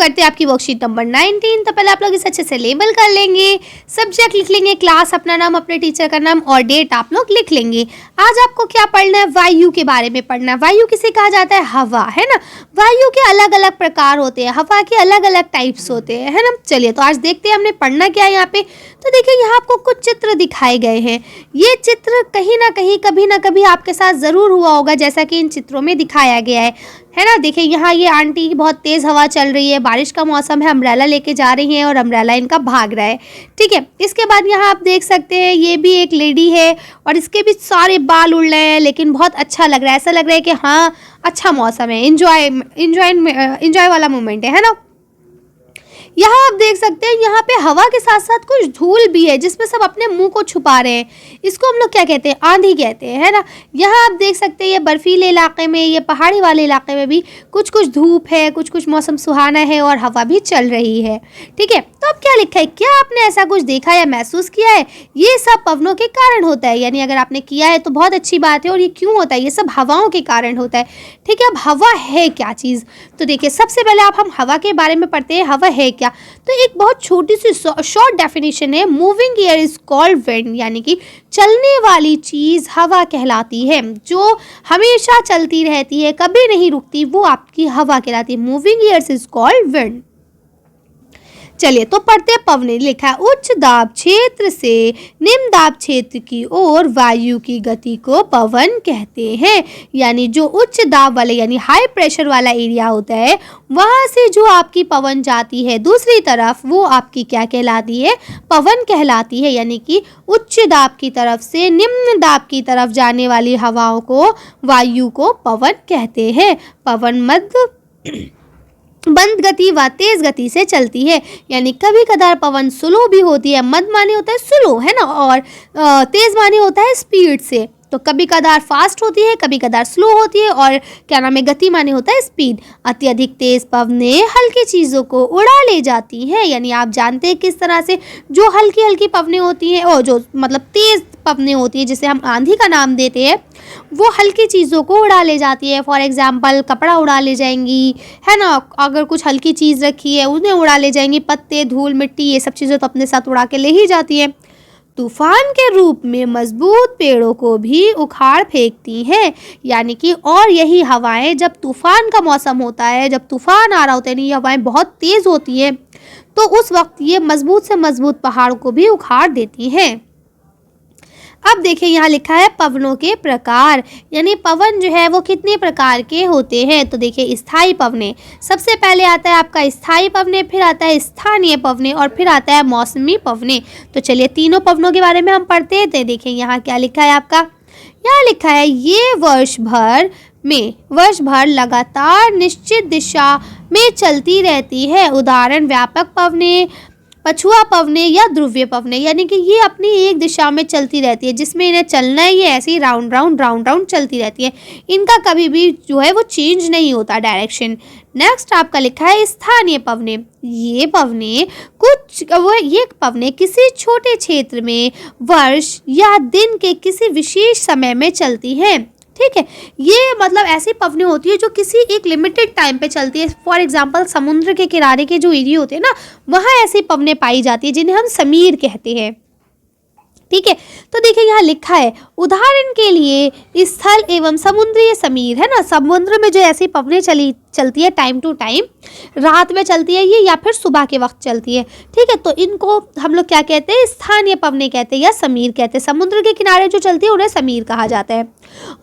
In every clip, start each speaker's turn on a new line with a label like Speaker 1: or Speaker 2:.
Speaker 1: करते हैं आपकी वर्कशीट नंबर 19। तो पहले आप लोग इसे अच्छे से लेबल कर लेंगे, सब्जेक्ट लिख लेंगे, क्लास, अपना नाम, अपने टीचर का नाम और डेट आप लोग लिख लेंगे। आज आपको क्या पढ़ना है? वायु के बारे में पढ़ना है। वायु किसे कहा जाता है? हवा, है ना। वायु के अलग अलग प्रकार होते हैं, हवा के अलग अलग टाइप्स होते हैं, है ना। चलिए तो आज देखते हैं हमने पढ़ना क्या है यहाँ पे। तो देखिए यहाँ आपको कुछ चित्र दिखाए गए हैं। ये चित्र कहीं ना कहीं कभी ना कभी आपके साथ ज़रूर हुआ होगा, जैसा कि इन चित्रों में दिखाया गया है ना। देखिए यहाँ ये आंटी बहुत तेज़ हवा चल रही है, बारिश का मौसम है, अम्ब्रेला लेके जा रही हैं और अम्ब्रेला इनका भाग रहा है, ठीक है। इसके बाद यहाँ आप देख सकते हैं ये भी एक लेडी है और इसके भी सारे बाल उड़ रहे हैं, लेकिन बहुत अच्छा लग रहा है। ऐसा लग रहा है कि हाँ अच्छा मौसम है, इंजॉय वाला मोमेंट है ना। यहाँ आप देख सकते हैं यहाँ पे हवा के साथ साथ कुछ धूल भी है, जिसमें सब अपने मुंह को छुपा रहे हैं। इसको हम लोग क्या कहते हैं? आंधी कहते हैं, है ना। यहाँ आप देख सकते हैं ये बर्फीले इलाके में, ये पहाड़ी वाले इलाके में भी कुछ कुछ धूप है, कुछ कुछ मौसम सुहाना है और हवा भी चल रही है, ठीक है। तो अब क्या लिखा है? क्या आपने ऐसा कुछ देखा या महसूस किया है? ये सब पवनों के कारण होता है, यानी अगर आपने किया है तो बहुत अच्छी बात है। और ये क्यों होता है? ये सब हवाओं के कारण होता है, ठीक है। अब हवा है क्या चीज़? तो देखिए सबसे पहले हम हवा के बारे में पढ़ते हैं। हवा है क्या? तो एक बहुत छोटी सी शॉर्ट डेफिनेशन है, moving air is called wind, यानी कि चलने वाली चीज़ हवा कहलाती है। जो हमेशा चलती रहती है, कभी नहीं रुकती, वो आपकी हवा कहलाती है। Moving air is called wind. चलिए तो पढ़ते पवने। लिखा है उच्च दाब क्षेत्र से निम्न दाब क्षेत्र की ओर वायु की गति को पवन कहते हैं। यानी जो उच्च दाब वाले यानी हाई प्रेशर वाला एरिया होता है, वहाँ से जो आपकी पवन जाती है दूसरी तरफ, वो आपकी क्या कहलाती है? पवन कहलाती है। यानी कि उच्च दाब की तरफ से निम्न दाब की तरफ जाने वाली हवाओं को, वायु को पवन कहते हैं। पवन मध्य मंद गति व तेज गति से चलती है, यानी कभी कदार पवन स्लो भी होती है। मद माने होता है स्लो, है ना, और तेज माने होता है स्पीड से। तो कभी कदार फास्ट होती है, कभी कदार स्लो होती है, और क्या नाम है, गति माने होता है स्पीड। अत्यधिक तेज पवनें हल्की चीज़ों को उड़ा ले जाती हैं, यानी आप जानते हैं किस तरह से जो हल्की हल्की पवनें होती हैं और जो मतलब तेज पवनें होती है, जिसे हम आंधी का नाम देते हैं, वो हल्की चीज़ों को उड़ा ले जाती है। फॉर एग्जाम्पल कपड़ा उड़ा ले जाएंगी, है ना। अगर कुछ हल्की चीज़ रखी है उन्हें उड़ा ले जाएंगी, पत्ते, धूल, मिट्टी, ये सब चीज़ें तो अपने साथ उड़ा के ले ही जाती हैं। तूफान के रूप में मजबूत पेड़ों को भी उखाड़ फेंकती हैं, यानी कि और यही हवाएं जब तूफान का मौसम होता है, जब तूफान आ रहा होता है, ये हवाएं बहुत तेज़ होती हैं, तो उस वक्त ये मजबूत से मजबूत पहाड़ों को भी उखाड़ देती हैं। अब देखिए यहाँ लिखा है पवनों के प्रकार, यानी पवन जो है वो कितने प्रकार के होते हैं। तो देखिए स्थायी पवने, सबसे पहले आता है आपका स्थायी पवने, फिर आता है स्थानीय पवने और फिर आता है मौसमी पवने। तो चलिए तीनों पवनों के बारे में हम पढ़ते हैं। तो देखिए यहाँ क्या लिखा है आपका, यहाँ लिखा है ये वर्ष भर लगातार निश्चित दिशा में चलती रहती है। उदाहरण व्यापक पवने, पछुआ पवने या ध्रुवीय पवने, यानी कि ये अपनी एक दिशा में चलती रहती है, जिसमें इन्हें चलना है, ये ऐसे ही राउंड राउंड चलती रहती है। इनका कभी भी जो है वो चेंज नहीं होता डायरेक्शन। नेक्स्ट आपका लिखा है स्थानीय पवने। ये पवने किसी छोटे क्षेत्र में वर्ष या दिन के किसी विशेष समय में चलती हैं, ठीक है। ये मतलब ऐसी पवनें होती है जो किसी एक लिमिटेड टाइम पे चलती है। फॉर एग्जांपल समुद्र के किनारे के जो एरिया होते हैं ना, वहाँ ऐसी पवनें पाई जाती है जिन्हें हम समीर कहते हैं, ठीक है। तो देखिए यहाँ लिखा है उदाहरण के लिए स्थल एवं समुद्रीय समीर, है ना। समुद्र में जो ऐसी पवनें चलती है टाइम टू टाइम, रात में चलती है ये या फिर सुबह के वक्त चलती है, ठीक है। तो इनको हम लोग क्या कहते हैं? स्थानीय पवनें कहते हैं या समीर कहते हैं। समुद्र के किनारे जो चलती है उन्हें समीर कहा जाता है।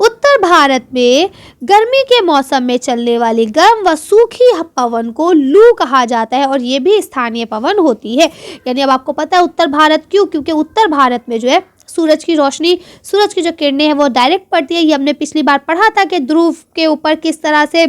Speaker 1: उत्तर भारत में गर्मी के मौसम में चलने वाली गर्म व सूखी पवन को लू कहा जाता है और ये भी स्थानीय पवन होती है। यानी अब आपको पता है उत्तर भारत क्यों? क्योंकि उत्तर भारत में जो है सूरज की रोशनी, सूरज की जो किरणें हैं वो डायरेक्ट पड़ती है। ये हमने पिछली बार पढ़ा था कि ध्रुव के ऊपर किस तरह से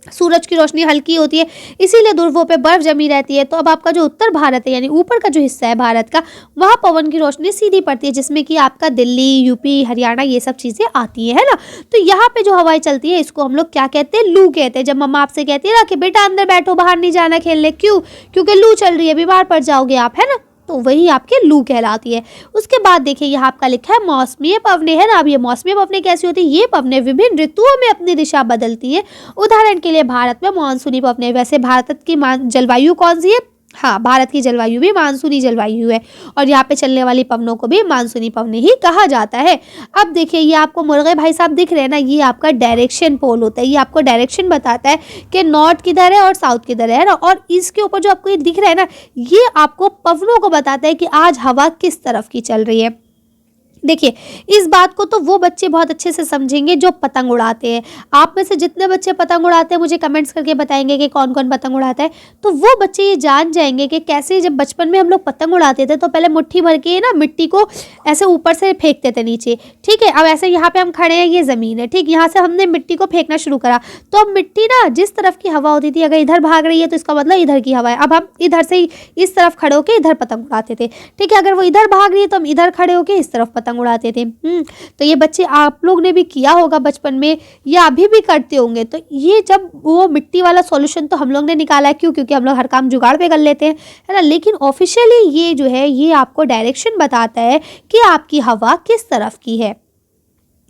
Speaker 1: सूरज की रोशनी हल्की होती है, इसीलिए ध्रुवों पे बर्फ जमी रहती है। तो अब आपका जो उत्तर भारत है यानी ऊपर का जो हिस्सा है भारत का, वहाँ पवन की रोशनी सीधी पड़ती है, जिसमें कि आपका दिल्ली, यूपी, हरियाणा ये सब चीज़ें आती है ना। तो यहाँ पे जो हवाएं चलती है इसको हम लोग क्या कहते हैं? लू कहते हैं। जब मम्मा आपसे कहती है ना कि बेटा अंदर बैठो, बाहर नहीं जाना खेलने, क्यों? क्योंकि लू चल रही है, बीमार पड़ जाओगे आप, है ना। तो वही आपके लू कहलाती है। उसके बाद देखिए यहाँ आपका लिखा है मौसमी पवनें है ना। अब ये मौसमी पवनें कैसी होती है? ये पवनें विभिन्न ऋतुओं में अपनी दिशा बदलती है। उदाहरण के लिए भारत में मानसूनी पवनें। वैसे भारत की जलवायु कौन सी है? हाँ, भारत की जलवायु भी मानसूनी जलवायु है और यहाँ पे चलने वाली पवनों को भी मानसूनी पवनें ही कहा जाता है। अब देखिए ये आपको मुर्गे भाई साहब दिख रहे हैं ना, ये आपका डायरेक्शन पोल होता है। ये आपको डायरेक्शन बताता है कि नॉर्थ किधर है और साउथ किधर है ना। और इसके ऊपर जो आपको ये दिख रहा है ना, ये आपको पवनों को बताता है कि आज हवा किस तरफ की चल रही है। देखिए इस बात को तो वो बच्चे बहुत अच्छे से समझेंगे जो पतंग उड़ाते हैं। आप में से जितने बच्चे पतंग उड़ाते हैं मुझे कमेंट्स करके बताएंगे कि कौन कौन पतंग उड़ाता है, तो वो बच्चे ये जान जाएंगे कि कैसे जब बचपन में हम लोग पतंग उड़ाते थे तो पहले मुट्ठी भर के ना मिट्टी को ऐसे ऊपर से फेंकते थे नीचे। ठीक है, अब ऐसे यहाँ पे हम खड़े हैं, ये ज़मीन है, ठीक, यहाँ से हमने मिट्टी को फेंकना शुरू करा तो अब मिट्टी ना जिस तरफ की हवा होती थी, अगर इधर भाग रही है तो इसका मतलब इधर की हवा है। अब हम इधर से इस तरफ खड़े होकर इधर पतंग उड़ाते थे। ठीक है, अगर वो इधर भाग रही है तो हम इधर खड़े होकर इस तरफ पतंग उड़ाते थे। तो ये बच्चे आप लोग ने भी किया होगा बचपन में या अभी भी करते होंगे। तो ये जब वो मिट्टी वाला सॉल्यूशन तो हम लोग ने निकाला है, क्यों? क्योंकि हम लोग हर काम जुगाड़ पे कर लेते हैं, है ना। लेकिन ऑफिशियली ये जो है ये आपको डायरेक्शन बताता है कि आपकी हवा किस तरफ की है।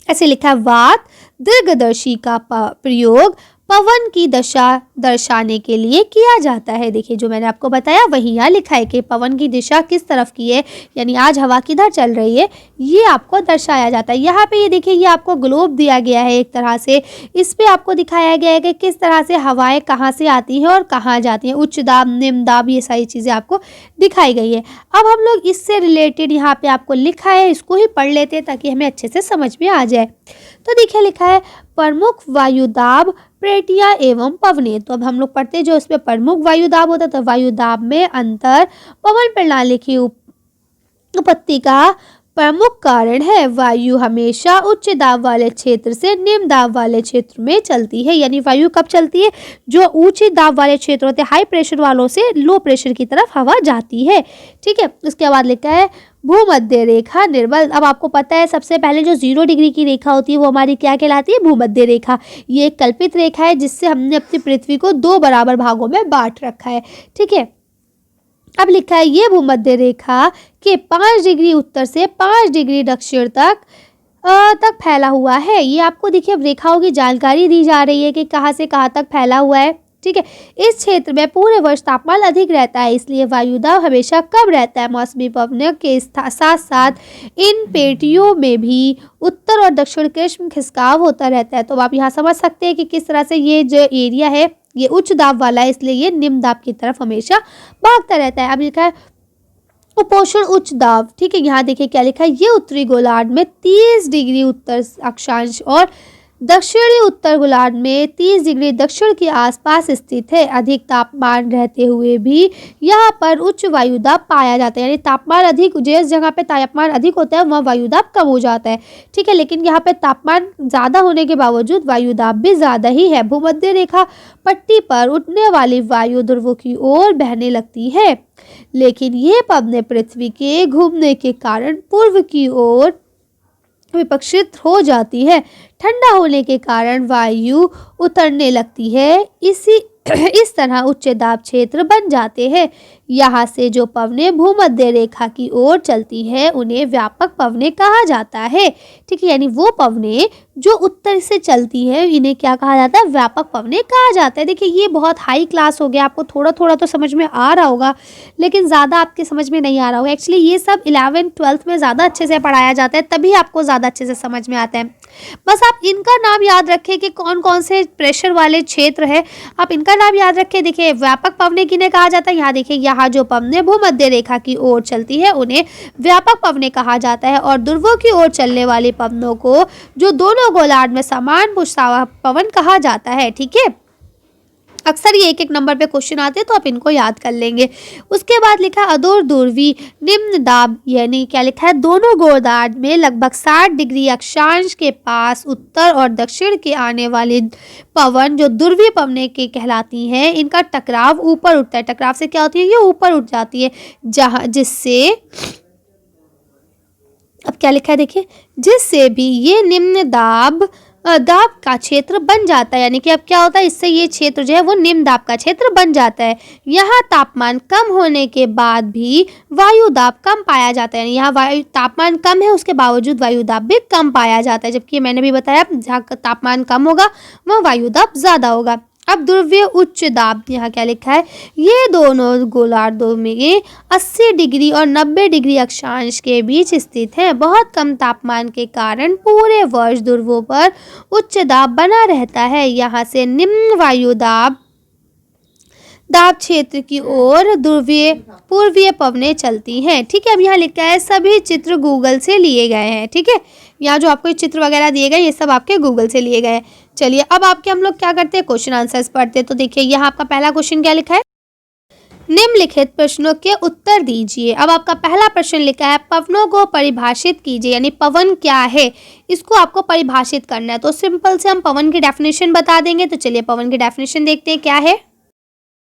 Speaker 1: ऐसे लिखा है, वात दीर्घदर्शी का प्रयोग पवन की दशा दर्शाने के लिए किया जाता है। देखिए जो मैंने आपको बताया वही यहाँ लिखा है कि पवन की दिशा किस तरफ की है, यानी आज हवा किधर चल रही है, ये आपको दर्शाया जाता है। यहाँ पे ये देखिए ये आपको ग्लोब दिया गया है एक तरह से, इस पे आपको दिखाया गया है कि किस तरह से हवाएं कहाँ से आती हैं और कहाँ जाती हैं। उच्च दाब, निम्न दाब, ये सारी चीज़ें आपको दिखाई गई है। अब हम लोग इससे रिलेटेड यहाँ पे आपको लिखा है, इसको ही पढ़ लेते हैं ताकि हमें अच्छे से समझ में आ जाए। तो देखिए लिखा है प्रमुख वायुदाब प्रेटिया एवं पवनें। तो अब हम लोग पढ़ते हैं जो इसमें प्रमुख वायुदाब होता है, तो वायुदाब में अंतर पवन प्रणाली की उत्पत्ति का प्रमुख कारण है। वायु हमेशा उच्च दाब वाले क्षेत्र से निम्न दाब वाले क्षेत्र में चलती है। यानी वायु कब चलती है? जो ऊंचे दाब वाले क्षेत्र होते हैं, हाई प्रेशर वालों से लो प्रेशर की तरफ हवा जाती है। ठीक है, उसके बाद लिखा है भूमध्य रेखा निर्बल। अब आपको पता है सबसे पहले जो 0 डिग्री की रेखा होती है वो हमारी क्या कहलाती है? भूमध्य रेखा। ये एक कल्पित रेखा है जिससे हमने अपनी पृथ्वी को 2 बराबर भागों में बांट रखा है। ठीक है, अब लिखा है ये भूमध्य रेखा के 5 डिग्री उत्तर से 5 डिग्री दक्षिण तक फैला हुआ है। ये आपको देखिए अब रेखाओं की जानकारी दी जा रही है कि कहाँ से कहाँ तक फैला हुआ है। ठीक है, इस क्षेत्र में पूरे वर्ष तापमान अधिक रहता है, इसलिए वायुदाब हमेशा कम रहता है। मौसमी पवनों के साथ साथ इन पेटियों में भी उत्तर और दक्षिण के खिसकाव होता रहता है। तो आप यहाँ समझ सकते हैं कि किस तरह से ये जो एरिया है ये उच्च दाब वाला है, इसलिए ये निम्न दाब की तरफ हमेशा भागता रहता है। अब लिखा है उपोषण उच्च दाब। ठीक है, यहाँ देखिए क्या लिखा है, ये उत्तरी गोलार्ध में 30 डिग्री उत्तर अक्षांश और दक्षिणी उत्तर गोलार्ध में 30 डिग्री दक्षिण के आसपास स्थित है। अधिक तापमान रहते हुए भी यहाँ पर उच्च वायुदाब पाया जाता है। यानी तापमान अधिक, जिस जगह पे तापमान अधिक होता है वहाँ वायुदाब कम हो जाता है। ठीक है, लेकिन यहाँ पे तापमान ज़्यादा होने के बावजूद वायुदाब भी ज़्यादा ही है। भूमध्य रेखा पट्टी पर उठने वाली वायु ध्रुवों की ओर बहने लगती है, लेकिन ये पवनें पृथ्वी के घूमने के कारण पूर्व की ओर विपक्षित हो जाती है। ठंडा होने के कारण वायु उतरने लगती है, इस तरह उच्च दाब क्षेत्र बन जाते हैं। यहाँ से जो पवनें भूमध्य रेखा की ओर चलती हैं उन्हें व्यापक पवनें कहा जाता है। ठीक है, यानी वो पवनें जो उत्तर से चलती हैं इन्हें क्या कहा जाता है? व्यापक पवनें कहा जाता है। देखिए ये बहुत हाई क्लास हो गया, आपको थोड़ा थोड़ा तो समझ में आ रहा होगा लेकिन ज़्यादा आपके समझ में नहीं आ रहा होगा। एक्चुअली ये सब 11th 12th में ज़्यादा अच्छे से पढ़ाया जाता है, तभी आपको ज़्यादा अच्छे से समझ में आता है। बस आप इनका नाम याद रखें कि कौन कौन से प्रेशर वाले क्षेत्र है, आप इनका नाम याद रखें। देखिए व्यापक पवनें किन्हें कहा जाता है? यहाँ देखिए यहाँ जो पवनें भूमध्य रेखा की ओर चलती है उन्हें व्यापक पवनें कहा जाता है, और ध्रुवों की ओर चलने वाली पवनों को जो दोनों गोलार्ध में समान पवन कहा जाता है। ठीक है, अक्सर ये एक नंबर पे क्वेश्चन आते हैं तो आप इनको याद कर लेंगे। उसके बाद लिखा अधूर ध्रुवी निम्न दाब, यानी क्या लिखा है? दोनों गोलार्ध में लगभग 60 डिग्री अक्षांश के पास उत्तर और दक्षिण के आने वाली पवन जो ध्रुवीय पवनें के कहलाती हैं, इनका टकराव ऊपर उठता है। टकराव से क्या होती है? ये ऊपर उठ जाती है, जहाँ जिससे अब क्या लिखा है देखिए, जिससे भी ये निम्न दाब दाब का क्षेत्र बन जाता है, यानी कि अब क्या होता है, इससे ये क्षेत्र जो है वो निम्न दाब का क्षेत्र बन जाता है। यहाँ तापमान कम होने के बाद भी वायु दाब कम पाया जाता है, यानी यहाँ वायु तापमान कम है उसके बावजूद वायु दाब भी कम पाया जाता है, जबकि मैंने भी बताया जहाँ तापमान कम होगा वहाँ वायु दाब ज़्यादा होगा। अब ध्रुवीय उच्च दाब, यहाँ क्या लिखा है, ये दोनों गोलार्धों में 80 डिग्री और 90 डिग्री अक्षांश के बीच स्थित हैं। बहुत कम तापमान के कारण पूरे वर्ष ध्रुवों पर उच्च दाब बना रहता है। यहाँ से निम्न वायु दाब क्षेत्र की ओर ध्रुवीय पूर्वीय पवनें चलती हैं। ठीक है, अब यहाँ लिखा है सभी चित्र गूगल से लिए गए हैं। ठीक है, यहाँ जो आपको चित्र वगैरह दिए गए ये सब आपके गूगल से लिए गए हैं। चलिए अब आपके हम लोग क्या करते हैं, क्वेश्चन आंसर्स पढ़ते हैं। तो देखिए यहाँ आपका पहला क्वेश्चन क्या लिखा है, निम्नलिखित प्रश्नों के उत्तर दीजिए। अब आपका पहला प्रश्न लिखा है पवनों को परिभाषित कीजिए, यानी पवन क्या है इसको आपको परिभाषित करना है। तो सिंपल से हम पवन की डेफिनेशन बता देंगे। तो चलिए पवन की डेफिनेशन देखते हैं क्या है।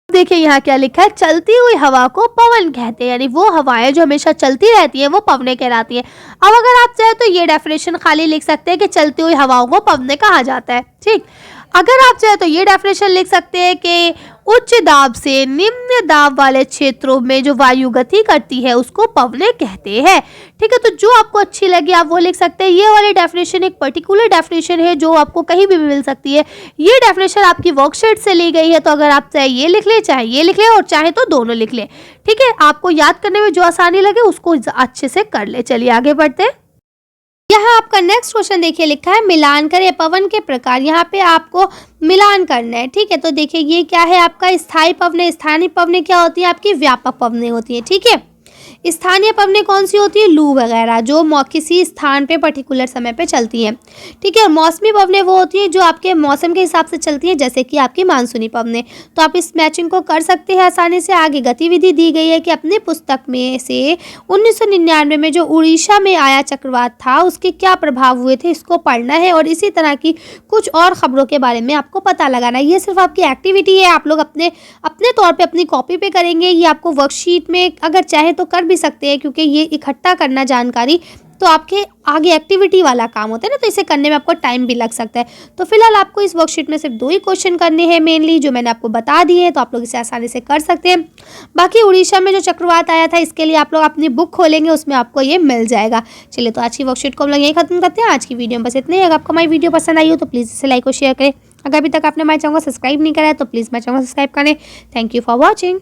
Speaker 1: देखिए यहाँ क्या लिखा है, चलती हुई हवा को पवन कहते हैं, यानी वो हवाएं जो हमेशा चलती रहती हैं वो पवनें कहलाती हैं। अब अगर आप चाहे तो ये डेफिनेशन खाली लिख सकते हैं कि चलती हुई हवाओं को पवनें कहा जाता है। ठीक, अगर आप चाहे तो ये डेफिनेशन लिख सकते हैं कि उच्च दाब से निम्न दाब वाले क्षेत्रों में जो वायु गति करती है उसको पवनें कहते हैं। ठीक है, तो जो आपको अच्छी लगे आप वो लिख सकते हैं। ये वाली डेफिनेशन एक पर्टिकुलर डेफिनेशन है जो आपको कहीं भी मिल सकती है। ये डेफिनेशन आपकी वर्कशीट से ली गई है, तो अगर आप चाहे ये लिख ले चाहे ये लिख ले और चाहे तो दोनों लिख ले। ठीक है, आपको याद करने में जो आसानी लगे उसको अच्छे से कर ले। चलिए आगे बढ़ते हैं। यहाँ आपका नेक्स्ट क्वेश्चन देखिए लिखा है मिलान करें पवन के प्रकार। यहाँ पे आपको मिलान करना है। ठीक है, तो देखिए ये क्या है आपका स्थायी पवनें। स्थानीय पवनें क्या होती है, आपकी व्यापक पवनें होती है। ठीक है, स्थानीय पवनें कौन सी होती है, लू वगैरह जो किसी स्थान पे पर्टिकुलर समय पे चलती हैं। ठीक है, मौसमी पवनें वो होती हैं जो आपके मौसम के हिसाब से चलती हैं, जैसे कि आपकी मानसूनी पवनें। तो आप इस मैचिंग को कर सकते हैं आसानी से। आगे गतिविधि दी गई है कि अपनी पुस्तक में से 1999 में जो उड़ीसा में आया चक्रवात था उसके क्या प्रभाव हुए थे इसको पढ़ना है, और इसी तरह की कुछ और खबरों के बारे में आपको पता लगाना है। ये सिर्फ आपकी एक्टिविटी है, आप लोग अपने तौर पे अपनी कॉपी पे करेंगे। ये आपको वर्कशीट में अगर चाहे तो कर भी सकते हैं, क्योंकि ये इकट्ठा करना जानकारी तो आपके आगे एक्टिविटी वाला काम होता है ना, तो इसे करने में आपको टाइम भी लग सकता है। तो फिलहाल आपको इस वर्कशीट में सिर्फ 2 ही क्वेश्चन करने हैं मेनली, जो मैंने आपको बता दिए हैं, तो आप लोग इसे आसानी से कर सकते हैं। बाकी उड़ीसा में जो चक्रवात आया था इसके लिए आप लोग अपनी बुक खोलेंगे, उसमें आपको ये मिल जाएगा। चलिए तो आज की वर्कशीट को हम लोग यही खत्म करते हैं। आज की वीडियो में बस इतने ही। अगर आपको हमारी वीडियो पसंद आई हो तो प्लीज़ इसे लाइक और शेयर करें। अगर अभी तक आपने हमारे चैनल को सब्सक्राइब नहीं करा है तो प्लीज़ हमारे चैनल को सब्सक्राइब करें। Thank you for watching.